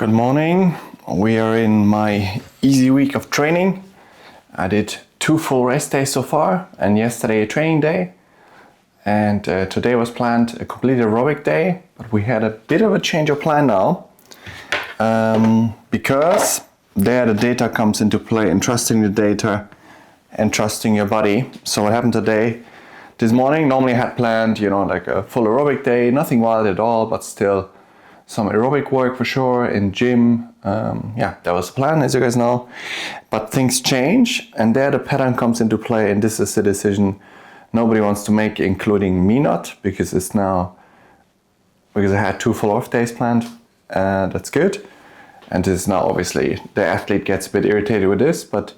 Good morning. We are in my easy week of training. I did 2 full rest days so far, and yesterday a training day. And today was planned a complete aerobic day, but we had a bit of a change of plan now. Because there the data comes into play, and trusting the data and trusting your body. So what happened today? This morning, normally I had planned, like a full aerobic day, nothing wild at all, but still some aerobic work for sure in gym. That was the plan, as you guys know. But things change, and there the pattern comes into play, and this is the decision nobody wants to make, including me not, because I had 2 full off days planned. That's good. And this is now obviously the athlete gets a bit irritated with this, but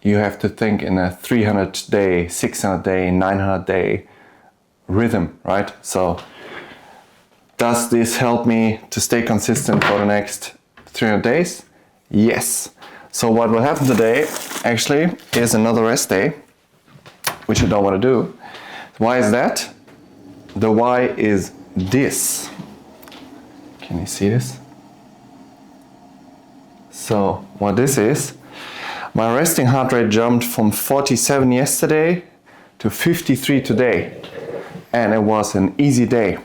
you have to think in a 300 day, 600 day, 900 day rhythm, right? So does this help me to stay consistent for the next 300 days? Yes. So what will happen today actually is another rest day, which I don't want to do. Why is that? The why is this. Can you see this? So what this is, my resting heart rate jumped from 47 yesterday to 53 today. And it was an easy day.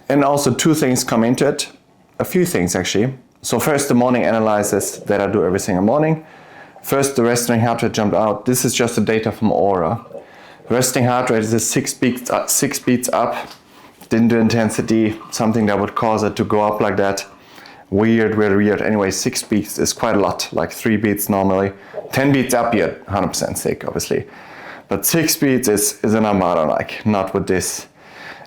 And also 2 things come into it, a few things actually. So first, the morning analysis that I do every single morning. First, the resting heart rate jumped out. This is just the data from Aura. Resting heart rate is 6 beats up. Didn't do intensity, something that would cause it to go up like that. Weird. Anyway, 6 beats is quite a lot, like 3 beats normally. 10 beats up, you're 100% sick, obviously. But 6 beats is a number I don't like, not with this.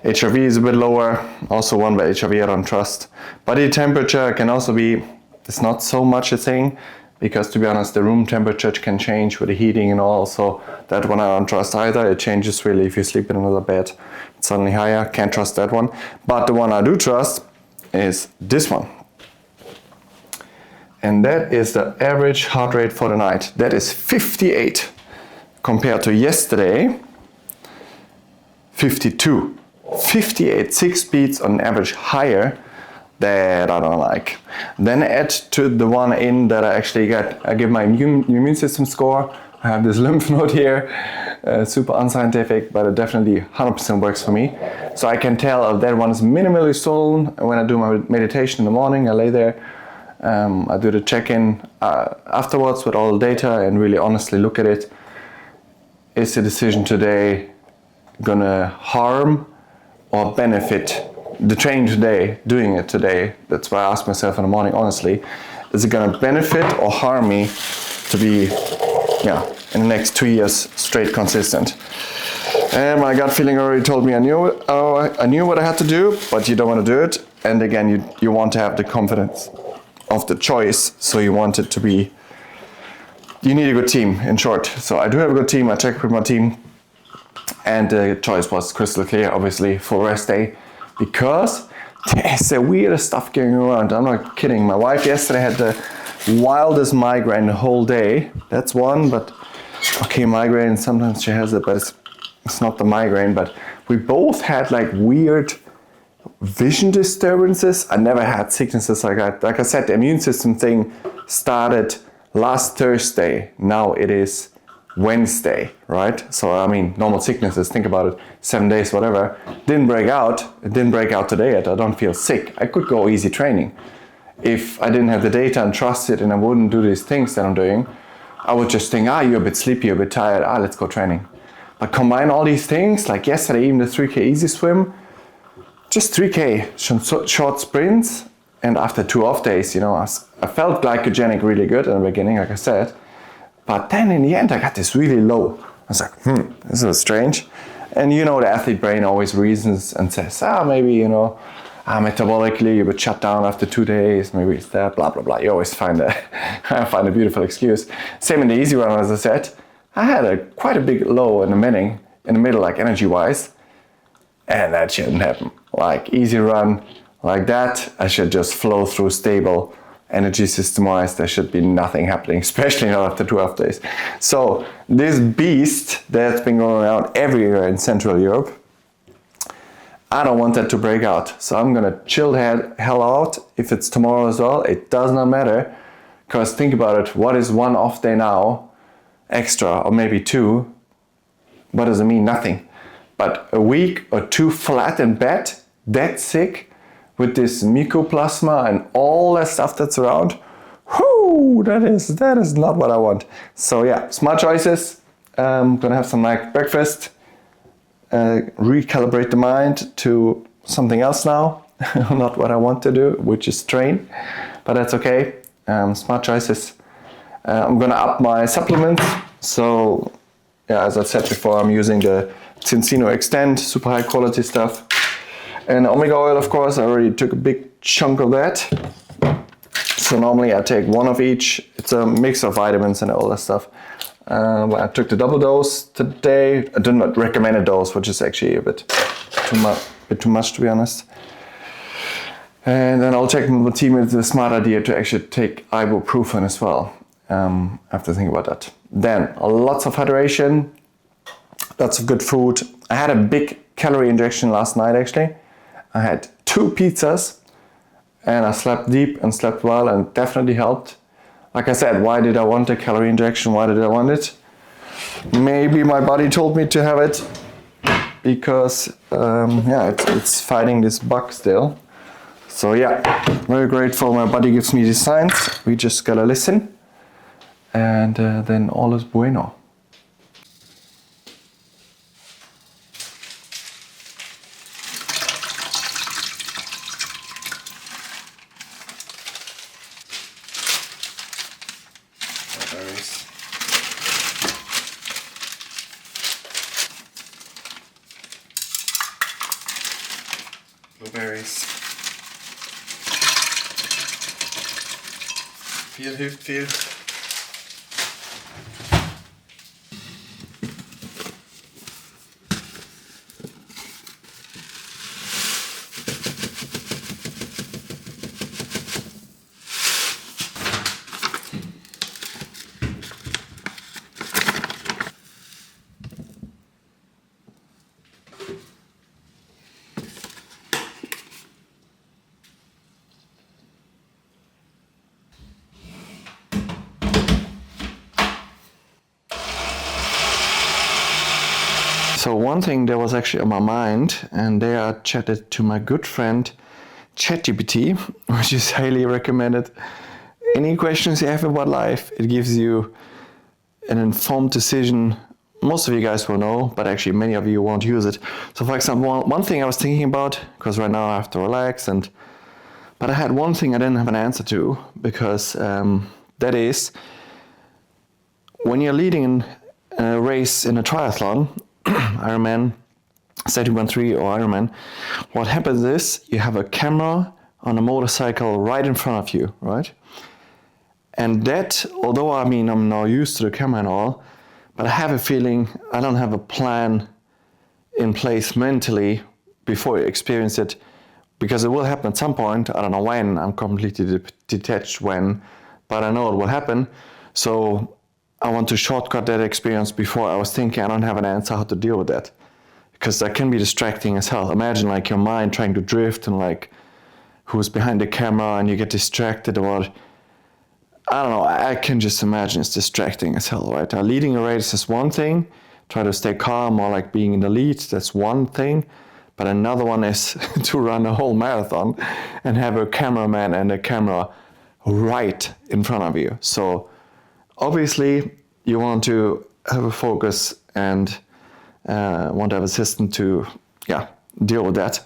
HRV is a bit lower, also one by HRV I don't trust. Body temperature can also be, it's not so much a thing, because to be honest, the room temperature can change with the heating and all, so that one I don't trust either. It changes really if you sleep in another bed. It's suddenly higher, can't trust that one. But the one I do trust is this one. And that is the average heart rate for the night. That is 58 compared to yesterday, 52. 58, 6 beats on average higher, that I don't like. Then add to the one in that I actually get, I give my immune system score. I have this lymph node here, super unscientific, but it definitely 100% works for me. So I can tell if that one is minimally swollen. When I do my meditation in the morning, I lay there, I do the check-in afterwards with all the data and really honestly look at it. Is the decision today gonna harm or benefit the training today, doing it today? That's why I ask myself in the morning, honestly, is it gonna benefit or harm me to be, in the next 2 years straight consistent? And my gut feeling already told me I knew what I had to do, but you don't want to do it. And again, you want to have the confidence of the choice, so you want it to be, you need a good team, in short. So I do have a good team, I checked with my team, and the choice was crystal clear, obviously, full rest day, because there's the weirdest stuff going around. I'm not kidding. My wife yesterday had the wildest migraine the whole day. That's one, but okay, migraine, sometimes she has it, but it's not the migraine. But we both had like weird vision disturbances. I never had sicknesses like that. Like I said, the immune system thing started last Thursday. Now it is Wednesday, right? So I mean, normal sicknesses, think about it, 7 days, whatever. Didn't break out. It didn't break out today yet. I don't feel sick. I could go easy training. If I didn't have the data and trust it and I wouldn't do these things that I'm doing, I would just think, you're a bit sleepy, you're a bit tired, let's go training. But combine all these things, like yesterday, even the 3K easy swim, just 3K short sprints, and after 2 off days, I felt glycogenic really good in the beginning, like I said. But then in the end, I got this really low. I was like, this is strange. And the athlete brain always reasons and says, maybe, metabolically you would shut down after 2 days, maybe it's that, blah, blah, blah. You always find a beautiful excuse. Same in the easy run, as I said. I had quite a big low in the middle, like energy-wise. And that shouldn't happen. Like easy run, like that, I should just flow through stable. Energy system-wise, there should be nothing happening, especially not after 2 off days. So this beast that's been going around everywhere in Central Europe, I don't want that to break out. So I'm gonna chill the hell out. If it's tomorrow as well, it does not matter. Because think about it, what is one off day now, extra, or maybe two? What does it mean? Nothing. But a week or two flat in bed, that sick, with this mycoplasma and all that stuff that's around, whoo, that is not what I want. So yeah, smart choices. I'm gonna have some like breakfast, recalibrate the mind to something else now, not what I want to do, which is train, but that's okay. Smart choices. I'm gonna up my supplements. So yeah, as I said before, I'm using the Cincino Extend, super high quality stuff. And omega oil, of course, I already took a big chunk of that. So normally I take one of each. It's a mix of vitamins and all that stuff. I took the double dose today. I do not recommend a dose, which is actually a bit too much to be honest. And then I'll check with the team. It's a smart idea to actually take ibuprofen as well. I have to think about that. Then lots of hydration, lots of good food. I had a big calorie injection last night actually. I had 2 pizzas and I slept deep and slept well and definitely helped. Like I said, why did I want a calorie injection? Why did I want it? Maybe my body told me to have it because it's fighting this bug still. So yeah, very grateful my body gives me these signs. We just gotta listen and then all is bueno. Blueberries. Feel. So one thing that was actually on my mind, and there I chatted to my good friend ChatGPT, which is highly recommended. Any questions you have about life, it gives you an informed decision. Most of you guys will know, but actually many of you won't use it. So for example, one thing I was thinking about, because right now I have to relax, but I had one thing I didn't have an answer to, because that is, when you're leading a race in a triathlon, Ironman, 31.3 or Ironman, what happens is you have a camera on a motorcycle right in front of you, right? And that, although I'm now used to the camera and all, but I have a feeling I don't have a plan in place mentally before you experience it, because it will happen at some point. I don't know when, I'm completely detached when, but I know it will happen. So I want to shortcut that experience before I was thinking I don't have an answer how to deal with that. Because that can be distracting as hell. Imagine like your mind trying to drift and like who's behind the camera and you get distracted about, I don't know, I can just imagine it's distracting as hell, right? Leading a race is one thing, try to stay calm or like being in the lead, that's one thing. But another one is to run a whole marathon and have a cameraman and a camera right in front of you. So obviously, you want to have a focus and want to have a system to deal with that.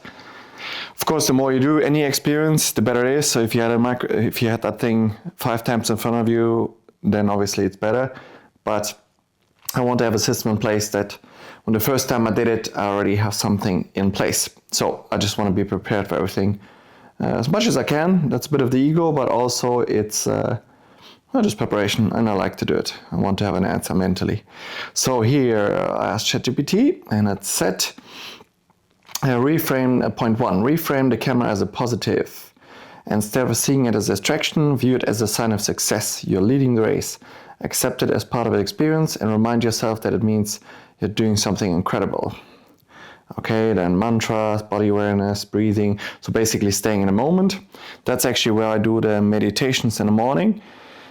Of course, the more you do any experience, the better it is. So if you had that thing 5 times in front of you, then obviously it's better. But I want to have a system in place that when the first time I did it, I already have something in place. So I just want to be prepared for everything as much as I can. That's a bit of the ego, but also it's just preparation, and I like to do it. I want to have an answer mentally. So here I asked ChatGPT, and it said, reframe point 1, reframe the camera as a positive. Instead of seeing it as a distraction, view it as a sign of success. You're leading the race. Accept it as part of the experience and remind yourself that it means you're doing something incredible. Okay, then mantras, body awareness, breathing. So basically staying in the moment. That's actually where I do the meditations in the morning,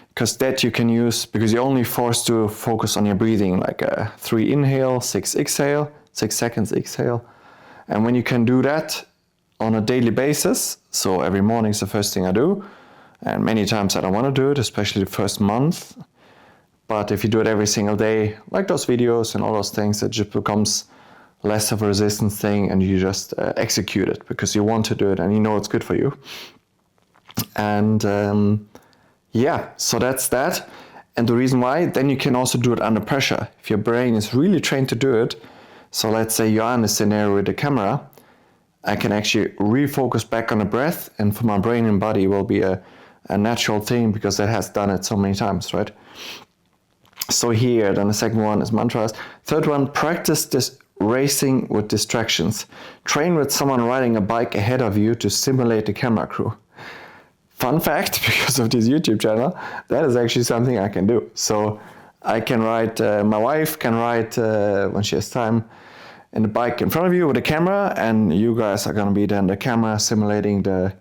because that you can use, because you're only forced to focus on your breathing, like 3 inhale, 6 exhale, 6 seconds exhale. And when you can do that on a daily basis, so every morning is the first thing I do, and many times I don't want to do it, especially the first month. But if you do it every single day, like those videos and all those things, it just becomes less of a resistance thing, and you just execute it because you want to do it and you know it's good for you. And yeah, so that's that. And the reason why, then you can also do it under pressure. If your brain is really trained to do it, so let's say you're in a scenario with the camera, I can actually refocus back on the breath, and for my brain and body will be a natural thing because it has done it so many times, right? So here, then the second one is mantras. Third one, practice this racing with distractions. Train with someone riding a bike ahead of you to simulate the camera crew. Fun fact, because of this YouTube channel, that is actually something I can do. So I can ride, my wife can ride when she has time in the bike in front of you with a camera, and you guys are going to be then the camera simulating the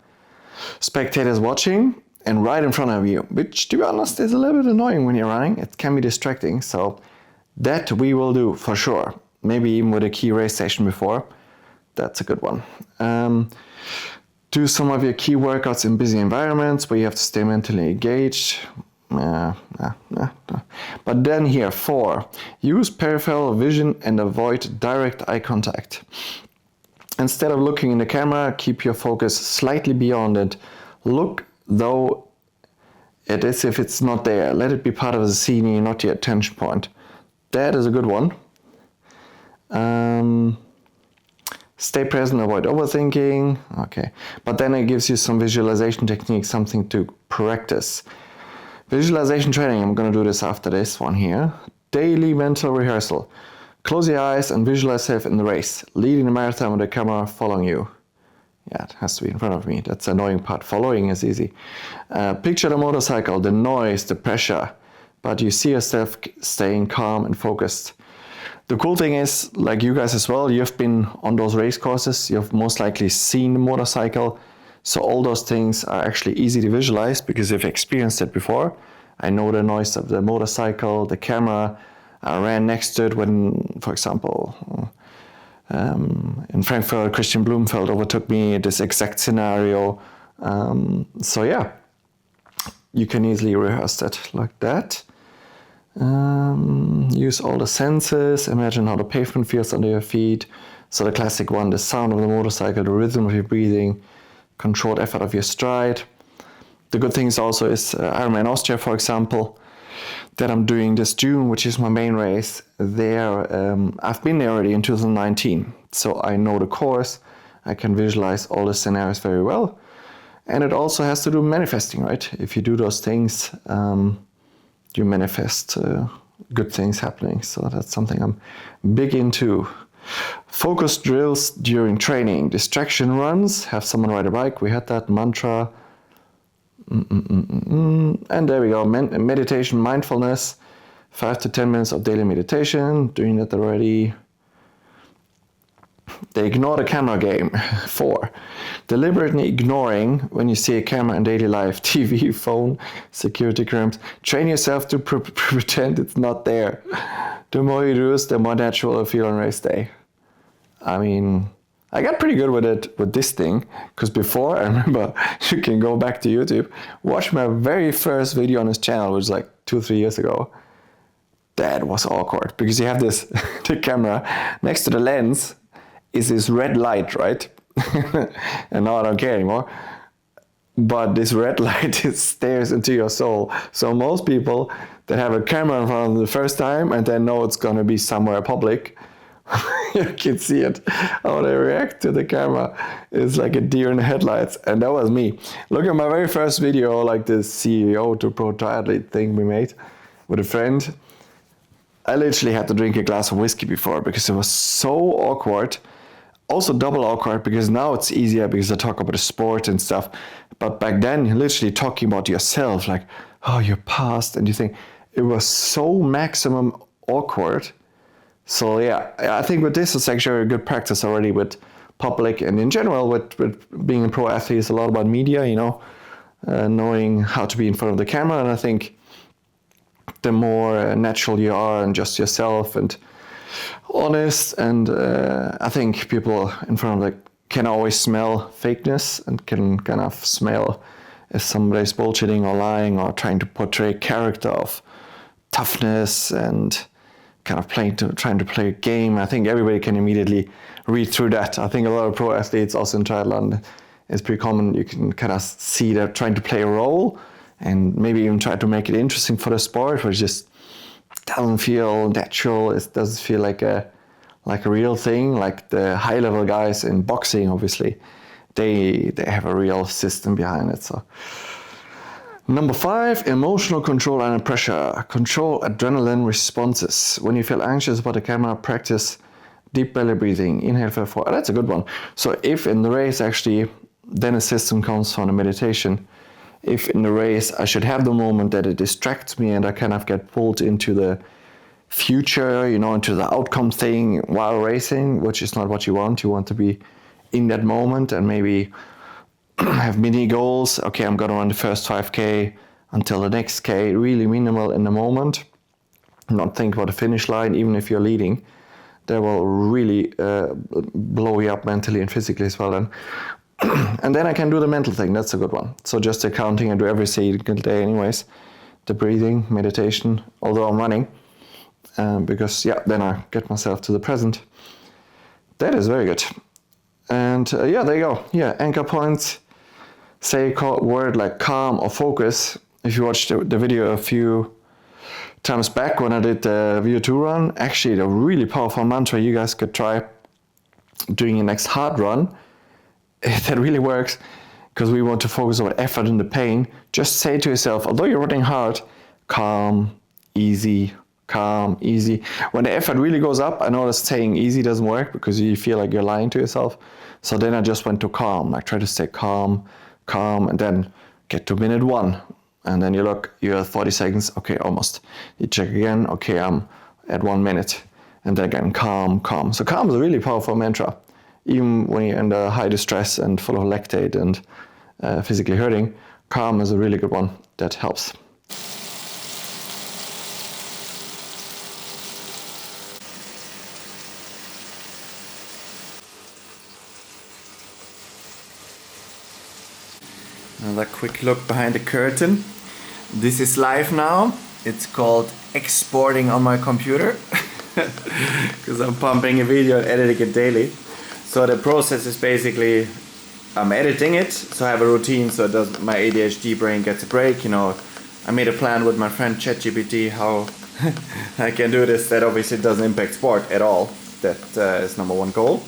spectators watching and right in front of you, which to be honest is a little bit annoying when you're running. It can be distracting, so that we will do for sure. Maybe even with a key race session before. That's a good one. Do some of your key workouts in busy environments where you have to stay mentally engaged. But then here, 4, use peripheral vision and avoid direct eye contact. Instead of looking in the camera, keep your focus slightly beyond it. Look though it is if it's not there. Let it be part of the scene, not your attention point. That is a good one. Stay present, avoid overthinking. Okay, but then it gives you some visualization techniques, something to practice. Visualization training, I'm going to do this after this one here. Daily mental rehearsal. Close your eyes and visualize yourself in the race, leading the marathon with the camera following you. Yeah, it has to be in front of me. That's the annoying part. Following is easy. Picture the motorcycle, the noise, the pressure, but you see yourself staying calm and focused. The cool thing is, like you guys as well, you've been on those race courses, you've most likely seen the motorcycle, so all those things are actually easy to visualize because you've experienced it before. I know the noise of the motorcycle, the camera. I ran next to it when, for example, in Frankfurt, Christian Blumenfeld overtook me, this exact scenario. So yeah, you can easily rehearse that like that. Use all the senses, imagine how the pavement feels under your feet. So the classic one, the sound of the motorcycle, the rhythm of your breathing, controlled effort of your stride. The good thing is also is Ironman Austria, for example, that I'm doing this June, which is my main race. There, I've been there already in 2019, so I know the course. I can visualize all the scenarios very well. And it also has to do with manifesting, right? If you do those things, you manifest good things happening. So that's something I'm big into. Focus drills during training. Distraction runs. Have someone ride a bike. We had that mantra. And there we go. Meditation, mindfulness. 5 to 10 minutes of daily meditation. Doing that already. They ignore the camera game. 4. Deliberately ignoring when you see a camera in daily life, TV, phone, security cams. Train yourself to pretend it's not there. The more you do this, the more natural it'll feel on race day. I mean, I got pretty good with it, with this thing, because before, I remember, you can go back to YouTube, watch my very first video on this channel, which was like 2-3 years ago. That was awkward, because you have this, the camera, next to the lens is this red light, right? And now I don't care anymore. But this red light, it stares into your soul. So most people that have a camera in front of them the first time and then know it's gonna be somewhere public, you can see it, how they react to the camera. It's like a deer in the headlights, and that was me. Look at my very first video, like the CEO to Pro Triathlete thing we made with a friend. I literally had to drink a glass of whiskey before because it was so awkward. Also double awkward because now it's easier because I talk about the sport and stuff. But back then, you're literally talking about yourself, like, oh, your past, and you think it was so maximum awkward So yeah, I think with this it's actually a good practice already with public, and in general with being a pro athlete is a lot about media, knowing how to be in front of the camera. And I think the more natural you are and just yourself and honest, and I think people in front of the can always smell fakeness and can kind of smell if somebody's bullshitting or lying or trying to portray character of toughness and kind of trying to play a game. I think everybody can immediately read through that. I think a lot of pro athletes also in triathlon is pretty common. You can kind of see they're trying to play a role and maybe even try to make it interesting for the sport, which just doesn't feel natural. It doesn't feel like a real thing. Like the high level guys in boxing, obviously, they have a real system behind it. So number 5, emotional control under pressure. Control adrenaline responses. When you feel anxious about the camera, practice deep belly breathing. Inhale for 4. Oh, that's a good one. So if in the race actually, then a system comes from the meditation. If in the race I should have the moment that it distracts me and I kind of get pulled into the future, into the outcome thing while racing, which is not what you want. You want to be in that moment and maybe have mini goals. Okay, I'm going to run the first 5K until the next K, really minimal in the moment. Not think about the finish line, even if you're leading. That will really blow you up mentally and physically as well then. And then I can do the mental thing. That's a good one. So just the counting I do every single day anyways. The breathing, meditation, although I'm running. Because then I get myself to the present. That is very good. And there you go. Yeah, anchor points. Say a word like calm or focus. If you watched the video a few times back when I did the VO2 run, actually the really powerful mantra you guys could try doing your next hard run. That really works because we want to focus on effort and the pain. Just say to yourself, although you're running hard, calm, easy, calm, easy. When the effort really goes up, I noticed saying easy doesn't work because you feel like you're lying to yourself. So then I just went to calm. I try to stay calm, and then get to minute 1. And then you look, you're at 40 seconds. Okay, almost. You check again. Okay, I'm at 1 minute. And then again, calm. So calm is a really powerful mantra. Even when you're under high distress and full of lactate and physically hurting, calm is a really good one that helps. Another quick look behind the curtain. This is live now. It's called exporting on my computer because I'm pumping a video and editing it daily. So the process is basically I'm editing it, so I have a routine so my ADHD brain gets a break. I made a plan with my friend ChatGPT how I can do this that obviously doesn't impact sport at all. That is number 1 goal.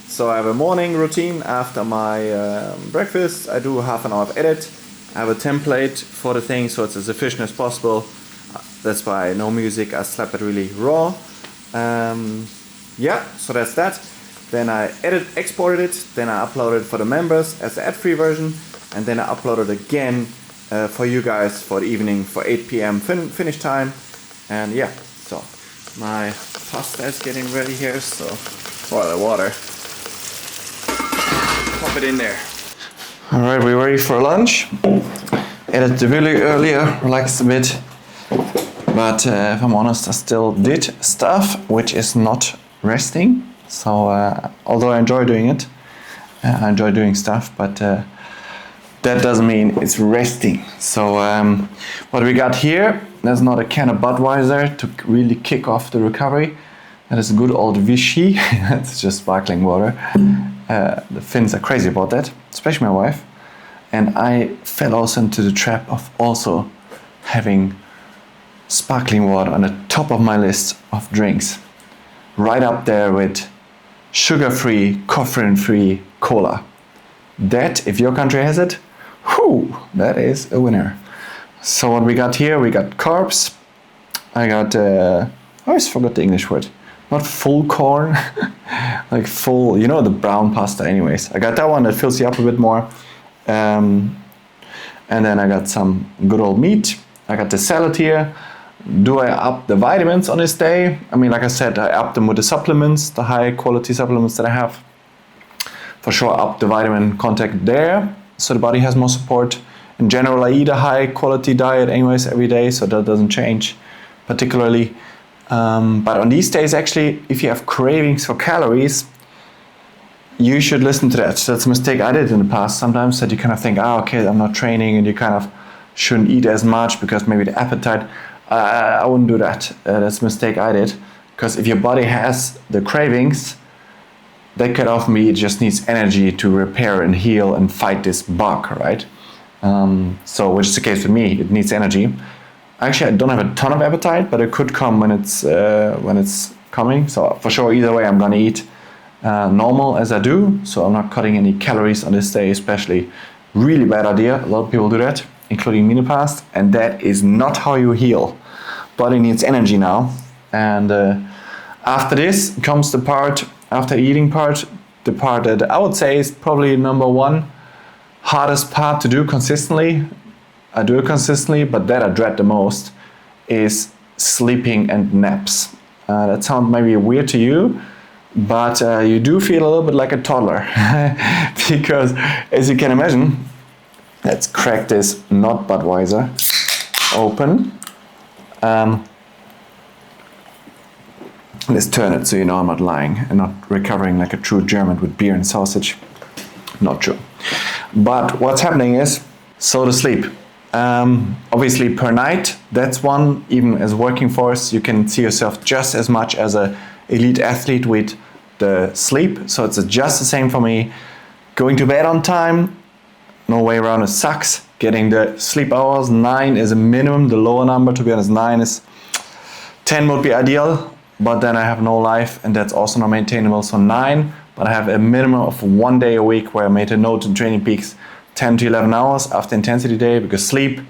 So I have a morning routine. After my breakfast, I do half an hour of edit. I have a template for the thing, so it's as efficient as possible. That's why no music. I slap it really raw. So that's that. Then I exported it. Then I uploaded it for the members as the ad-free version, and then I uploaded again for you guys for the evening for 8 p.m. finish time. And so my pasta is getting ready here. So boil the water. Pop it in there. All right, we're ready for lunch. Ate the really earlier, relaxed a bit. But if I'm honest, I still did stuff which is not resting. So although I enjoy doing it, I enjoy doing stuff, but that doesn't mean it's resting. So what we got here, there's not a can of Budweiser to really kick off the recovery. That is good old Vichy. It's just sparkling water. The Finns are crazy about that, especially my wife. And I fell also into the trap of also having sparkling water on the top of my list of drinks. Right up there with sugar-free, caffeine-free cola. That, if your country has it, that is a winner. So what we got here, we got carbs. I got, I always forgot the English word. Not full corn, like full, the brown pasta anyways. I got that one that fills you up a bit more. And then I got some good old meat. I got the salad here. Do I up the vitamins on this day? I mean, like I said, I up them with the supplements, the high quality supplements that I have. For sure, up the vitamin content there, so the body has more support. In general, I eat a high quality diet anyways every day, so that doesn't change particularly. But on these days, actually, if you have cravings for calories, you should listen to that. That's a mistake I did in the past sometimes, that you kind of think, okay, I'm not training, and you kind of shouldn't eat as much because maybe the appetite. I wouldn't do that. That's a mistake I did. Because if your body has the cravings, that could often be it just needs energy to repair and heal and fight this bug, right? So, which is the case with me, it needs energy. Actually, I don't have a ton of appetite, but it could come when it's coming. So for sure, either way, I'm gonna eat normal as I do. So I'm not cutting any calories on this day, especially. Really bad idea. A lot of people do that, including me in the past, and that is not how you heal. Body needs energy now, and after this comes the part, after eating part, the part that I would say is probably number one hardest part to do consistently. I do it consistently, but that I dread the most is sleeping and naps. That sounds maybe weird to you, but you do feel a little bit like a toddler because, as you can imagine, let's crack this not Budweiser open. Let's turn it so you know I'm not lying and not recovering like a true German with beer and sausage. Not true. But what's happening is, so to sleep. Obviously per night, that's one. Even as working force, you can see yourself just as much as a elite athlete with the sleep. So it's just the same for me. Going to bed on time, no way around it, sucks. Getting the sleep hours, 9 is a minimum. The lower number, to be honest, 10 would be ideal, but then I have no life and that's also not maintainable. So 9, but I have a minimum of 1 day a week where I made a note in Training Peaks, 10 to 11 hours after intensity day, because sleep,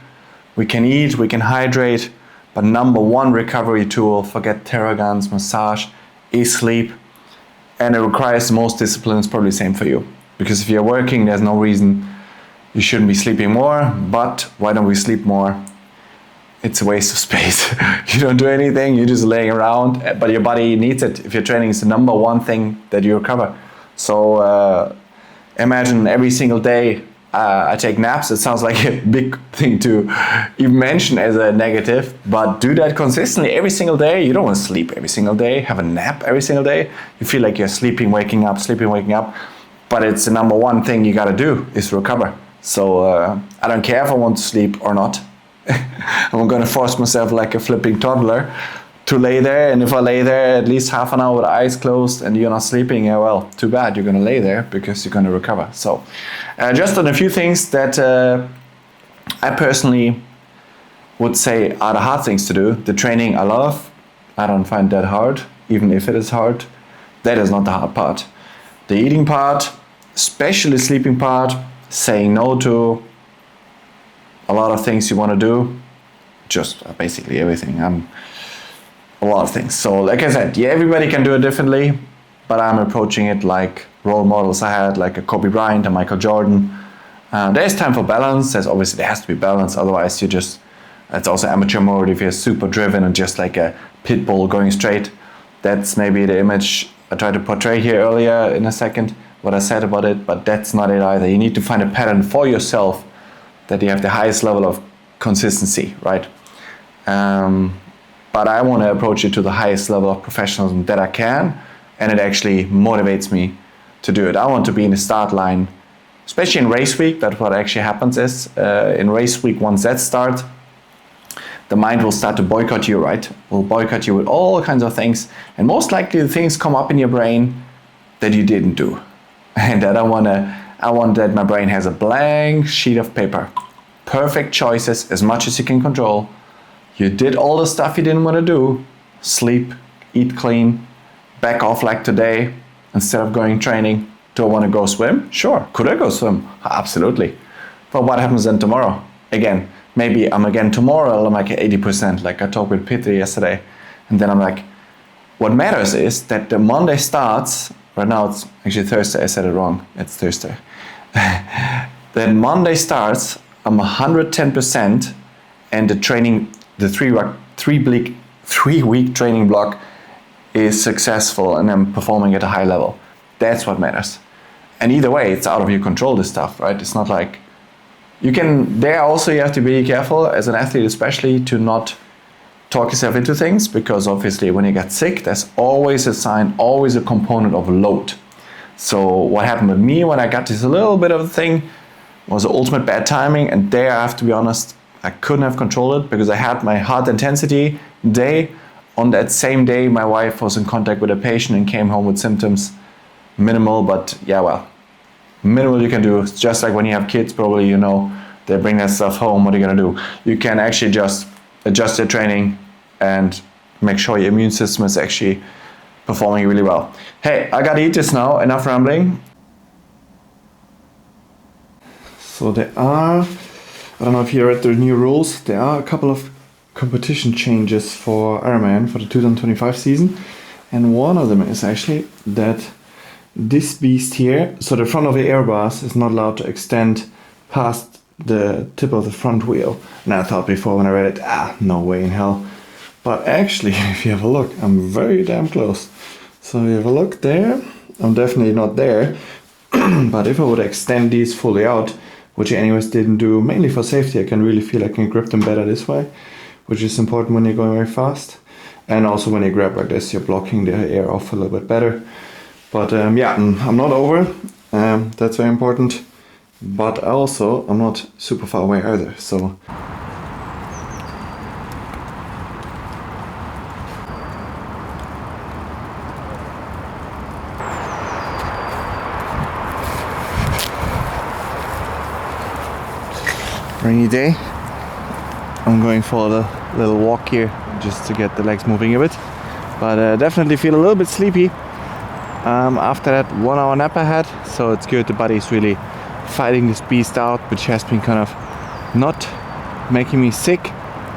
we can eat, we can hydrate, but number one recovery tool, forget Theraguns, massage, is sleep. And it requires the most discipline. It's probably the same for you. Because if you're working, there's no reason you shouldn't be sleeping more, but why don't we sleep more? It's a waste of space. You don't do anything, you're just laying around, but your body needs it. If you're training, it's the number one thing that you recover. So imagine every single day I take naps. It sounds like a big thing to even mention as a negative, but do that consistently every single day. You don't want to sleep every single day, have a nap every single day. You feel like you're sleeping, waking up, but it's the number one thing you gotta do is recover. So I don't care if I want to sleep or not. I'm gonna force myself like a flipping toddler to lay there, and if I lay there at least half an hour with eyes closed and you're not sleeping, yeah, well, too bad, you're gonna lay there because you're gonna recover. So just on a few things that I personally would say are the hard things to do. The training I love, I don't find that hard, even if it is hard. That is not the hard part. The eating part, especially the sleeping part, saying no to a lot of things you want to do, just basically everything. A lot of things. So like I said, yeah, everybody can do it differently, but I'm approaching it like role models I had, like a Kobe Bryant and Michael Jordan. There's time for balance. There has to be balance. Otherwise, it's also amateur mode. If you're super driven and just like a pit bull going straight, that's maybe the image I tried to portray here earlier in a second, what I said about it, but that's not it either. You need to find a pattern for yourself that you have the highest level of consistency, right? But I want to approach it to the highest level of professionalism that I can, and it actually motivates me to do it. I want to be in the start line, especially in race week. That's what actually happens is, in race week, once that starts, the mind will start to boycott you, right? Will boycott you with all kinds of things, and most likely the things come up in your brain that you didn't do. And that I want that my brain has a blank sheet of paper. Perfect choices, as much as you can control. You did all the stuff you didn't want to do. Sleep, eat clean, back off like today. Instead of going training, do I want to go swim? Sure. Could I go swim? Absolutely. But what happens then tomorrow? Again, maybe I'm again tomorrow, I'm like at 80%, like I talked with Peter yesterday. And then I'm like, what matters is that the Monday starts, right now it's actually Thursday, I said it wrong, it's Thursday. Then Monday starts, I'm 110%, and the training, the 3 3-week training block is successful and I'm performing at a high level. That's what matters. And either way, it's out of your control, this stuff, right? It's not like you have to be careful as an athlete, especially to not talk yourself into things, because obviously when you get sick, there's always a sign, always a component of load. So what happened with me when I got this a little bit of a thing was ultimate bad timing, and there I have to be honest, I couldn't have controlled it because I had my heart intensity day. On that same day, my wife was in contact with a patient and came home with symptoms. Minimal, but minimal you can do. It's just like when you have kids, probably, they bring that stuff home. What are you gonna do? You can actually just adjust your training and make sure your immune system is actually performing really well. Hey, I gotta eat this now. Enough rambling. So there are, I don't know if you read the new rules, there are a couple of competition changes for Ironman for the 2025 season. And one of them is actually that this beast here, so the front of the air bars is not allowed to extend past the tip of the front wheel. And I thought before when I read it, no way in hell. But actually, if you have a look, I'm very damn close. So you have a look there, I'm definitely not there. But if I would extend these fully out, which I anyways didn't do, mainly for safety, I can really feel I can grip them better this way, which is important when you're going very fast. And also when you grab like this, you're blocking the air off a little bit better. But I'm not over, that's very important. But also, I'm not super far away either, so. Rainy day. I'm going for a little walk here just to get the legs moving a bit. But definitely feel a little bit sleepy after that 1 hour nap I had. So it's good, the body's really fighting this beast out, which has been kind of not making me sick,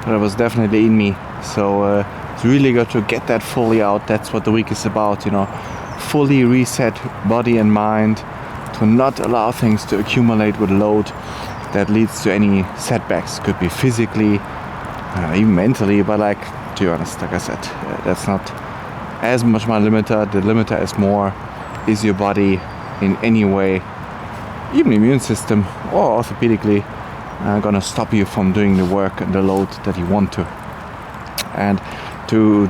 but it was definitely in me. So it's really good to get that fully out. That's what the week is about, fully reset body and mind to not allow things to accumulate with load that leads to any setbacks. Could be physically, even mentally, but to be honest, like I said, that's not as much my limiter. The limiter is more, is your body in any way, even immune system or orthopedically, gonna stop you from doing the work and the load that you want to. And to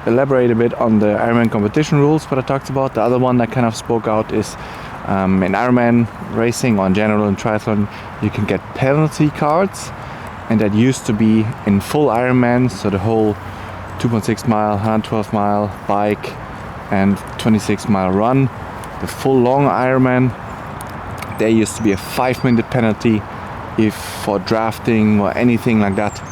elaborate a bit on the Ironman competition rules, what I talked about, the other one that kind of spoke out is in Ironman racing or in general in triathlon, you can get penalty cards, and that used to be in full Ironman, so the whole 2.6 mile, 112 mile bike and 26 mile run, the full long Ironman, there used to be a 5-minute penalty if for drafting or anything like that.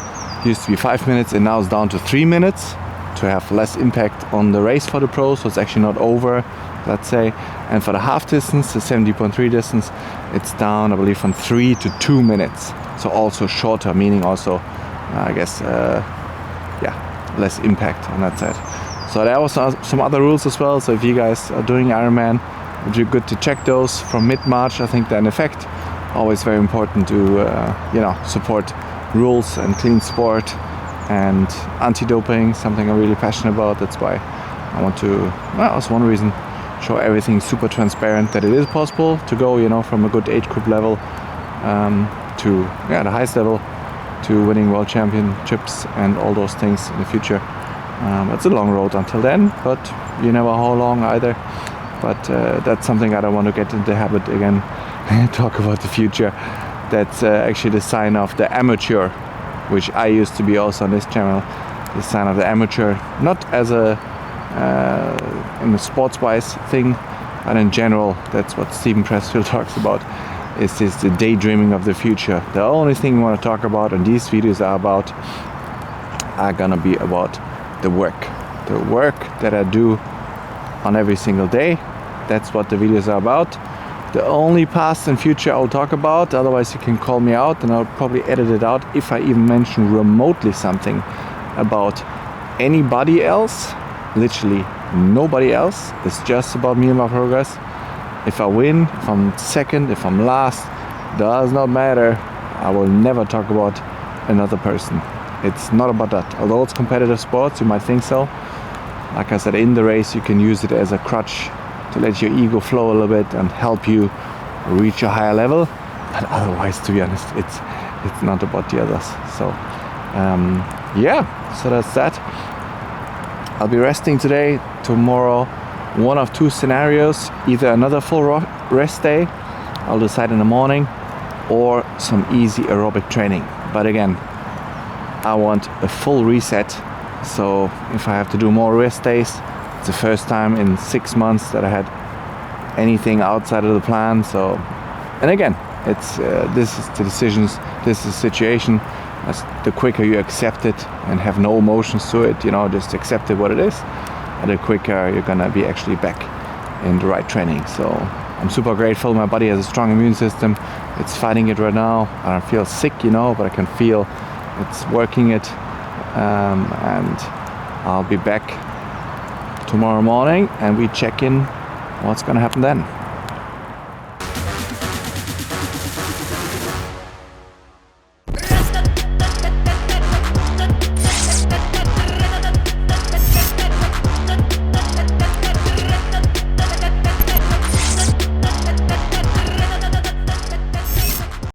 It used to be 5 minutes, and now it's down to 3 minutes to have less impact on the race for the pros, so it's actually not over, let's say. And for the half distance, the 70.3 distance, it's down, I believe, from 3 to 2 minutes. So also shorter, meaning also, less impact on that side. So there was some other rules as well. So if you guys are doing Ironman, it would be good to check those from mid-March. I think they're in effect. Always very important to, support rules and clean sport and anti-doping, something I'm really passionate about. That's why I want to, that's one reason, show everything super transparent, that it is possible to go, from a good age group level to the highest level, to winning world championships and all those things in the future. It's a long road until then, but you never know how long either. But that's something I don't want to get into the habit again, talk about the future. That's actually the sign of the amateur, which I used to be also on this channel, the sign of the amateur, not as a in a sports-wise thing, but in general, that's what Stephen Pressfield talks about, is this the daydreaming of the future. The only thing we want to talk about, and these videos are gonna be about the work that I do on every single day. That's what the videos are about. The only past and future I'll talk about, otherwise you can call me out and I'll probably edit it out if I even mention remotely something about anybody else. Literally nobody else. It's just about me and my progress. If I win, if I'm second, if I'm last, does not matter. I will never talk about another person. it's not about that. Although it's competitive sports, you might think so. Like I said, in the race, you can use it as a crutch to let your ego flow a little bit and help you reach a higher level. But otherwise, to be honest, it's not about the others. So so that's that. I'll be resting today. Tomorrow, one of two scenarios: either another full rest day, I'll decide in the morning, or some easy aerobic training. But again, I want a full reset. So if I have to do more rest days, it's the first time in 6 months that I had anything outside of the plan. So, and again, it's this is the decisions, this is the situation. As the quicker you accept it and have no emotions to it, just accept it what it is, and the quicker you're gonna be actually back in the right training. So I'm super grateful. My body has a strong immune system. It's fighting it right now. I don't feel sick, but I can feel it's working it. And I'll be back tomorrow morning and we check in what's gonna happen then.